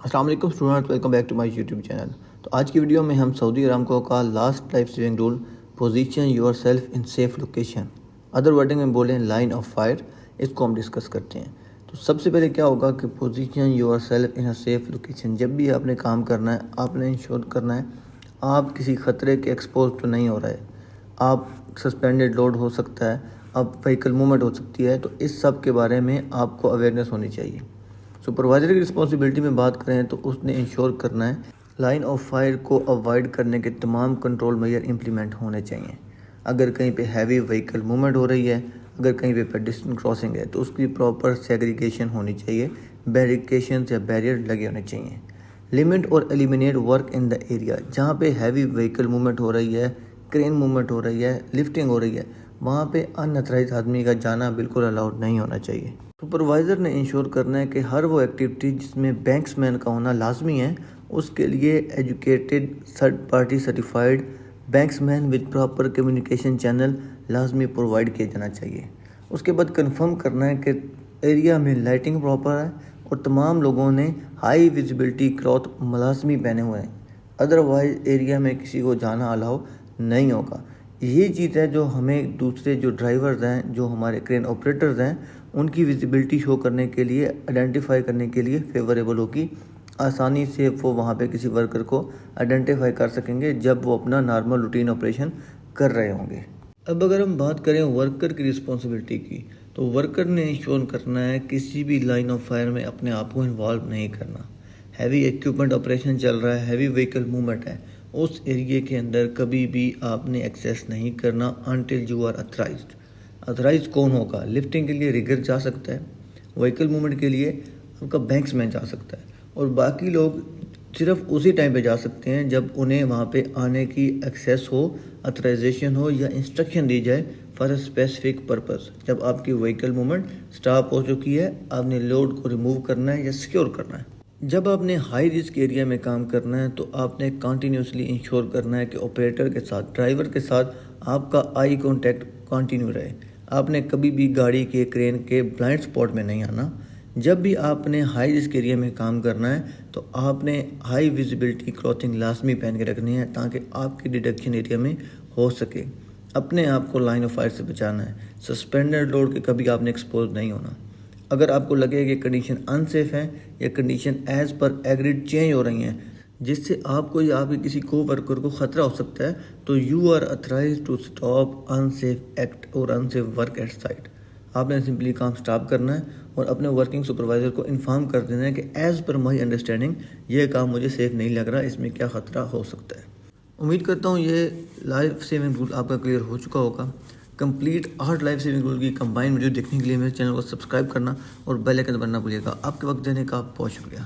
السلام علیکم student, welcome back to my YouTube channel. تو آج کی ویڈیو میں ہم سعودی ارامکو کا last life saving rule position yourself in safe location, other wording میں بولیں لائن آف فائر، اس کو ہم ڈسکس کرتے ہیں۔ تو سب سے پہلے کیا ہوگا کہ position yourself in a safe location, جب بھی آپ نے کام کرنا ہے آپ نے انشور کرنا ہے آپ کسی خطرے کے ایکسپوز تو نہیں ہو رہا ہے، آپ سسپینڈڈ لوڈ ہو سکتا ہے، اب وہیکل موومنٹ ہو سکتی ہے، تو اس سب کے بارے میں آپ کو اویئرنیس ہونی چاہیے۔ سپروائزر کی رسپانسبلٹی میں بات کریں تو اس نے انشور کرنا ہے لائن آف فائر کو اوائڈ کرنے کے تمام کنٹرول میئر امپلیمنٹ ہونے چاہیے۔ اگر کہیں پہ ہیوی وہیکل موومنٹ ہو رہی ہے، اگر کہیں پہ پیڈسٹرین کراسنگ ہے تو اس کی پراپر سیگریگیشن ہونی چاہیے، بیریکیشنز یا بیریئر لگے ہونے چاہیے۔ لمٹ اور eliminate work in the area, جہاں پہ ہیوی وہیکل موومنٹ ہو رہی ہے، کرین موومنٹ ہو رہی ہے، لفٹنگ ہو رہی ہے، وہاں پہ ان اتھرائزڈ آدمی کا جانا بالکل الاؤڈ نہیں ہونا چاہیے۔ سپروائزر نے انشور کرنا ہے کہ ہر وہ ایکٹیویٹی جس میں بینکس مین کا ہونا لازمی ہے، اس کے لیے educated third party certified banksman with proper communication channel لازمی پرووائڈ کیا جانا چاہیے۔ اس کے بعد کنفرم کرنا ہے کہ ایریا میں لائٹنگ پراپر ہے اور تمام لوگوں نے ہائی ویزیبلٹی کلاتھ لازمی پہنے ہوئے ہیں، ادروائز ایریا میں کسی کو جانا الاؤ نہیں ہوگا۔ یہ چیز ہے جو ہمیں دوسرے جو ڈرائیورز ہیں، جو ہمارے کرین آپریٹرز ہیں، ان کی ویزیبلٹی شو کرنے کے لیے، آئیڈینٹیفائی کرنے کے لیے فیوریبل ہوگی۔ آسانی سے وہ وہاں پہ کسی ورکر کو آئیڈینٹیفائی کر سکیں گے جب وہ اپنا نارمل روٹین آپریشن کر رہے ہوں گے۔ اب اگر ہم بات کریں ورکر کی رسپانسبلٹی کی، تو ورکر نے انشور کرنا ہے کسی بھی لائن آف فائر میں اپنے آپ کو انوالو نہیں کرنا۔ ہیوی ایکوپمنٹ آپریشن چل رہا ہے، ہیوی وہیکل موومنٹ ہے، اس ایریے کے اندر کبھی بھی آپ نے ایکسیس نہیں کرنا until you are authorised. Authorised کون ہوگا؟ لفٹنگ کے لیے ریگر جا سکتا ہے، وہیکل موومنٹ کے لیے آپ کا بینکس مین جا سکتا ہے، اور باقی لوگ صرف اسی ٹائم پہ جا سکتے ہیں جب انہیں وہاں پہ آنے کی ایکسیس ہو، اتھرائزیشن ہو یا انسٹرکشن دی جائے فار اے اسپیسیفک پرپز۔ جب آپ کی وہیکل موومنٹ سٹاپ ہو چکی ہے، آپ نے لوڈ کو ریموو کرنا ہے یا سیکیور کرنا ہے۔ جب آپ نے ہائی رسک ایریا میں کام کرنا ہے تو آپ نے کنٹینیوسلی انشور کرنا ہے کہ آپریٹر کے ساتھ، ڈرائیور کے ساتھ آپ کا آئی کانٹیکٹ کنٹینیو رہے۔ آپ نے کبھی بھی گاڑی کے کرین کے بلائنڈ سپاٹ میں نہیں آنا۔ جب بھی آپ نے ہائی رسک ایریا میں کام کرنا ہے تو آپ نے ہائی ویزیبلٹی کلوتھنگ لازمی پہن کے رکھنی ہے تاکہ آپ کی ڈیڈکشن ایریا میں ہو سکے۔ اپنے آپ کو لائن آف فائر سے بچانا ہے، سسپینڈڈ لوڈ کے کبھی آپ نے ایکسپوز نہیں ہونا۔ اگر آپ کو لگے کہ کنڈیشن انسیف ہے یا condition as per agreed change ہو رہی ہیں جس سے آپ کو یا آپ کے کسی کو ورکر کو خطرہ ہو سکتا ہے، تو you are authorised to stop unsafe act اور انسیف ورک ایٹ سائٹ۔ آپ نے سمپلی کام سٹاپ کرنا ہے اور اپنے ورکنگ سپروائزر کو انفارم کر دینا ہے کہ ایز پر مائی انڈرسٹینڈنگ یہ کام مجھے سیف نہیں لگ رہا، اس میں کیا خطرہ ہو سکتا ہے۔ امید کرتا ہوں یہ لائف سیونگ رول آپ کا کلیئر ہو چکا ہوگا۔ کمپلیٹ 8 لائف سیونگ رول کی کمبائن ویڈیو دیکھنے کے لیے میرے چینل کو سبسکرائب کرنا اور بیل آئکن دبانا نہ بھولیے گا۔ آپ کے وقت دینے کا بہت شکریہ۔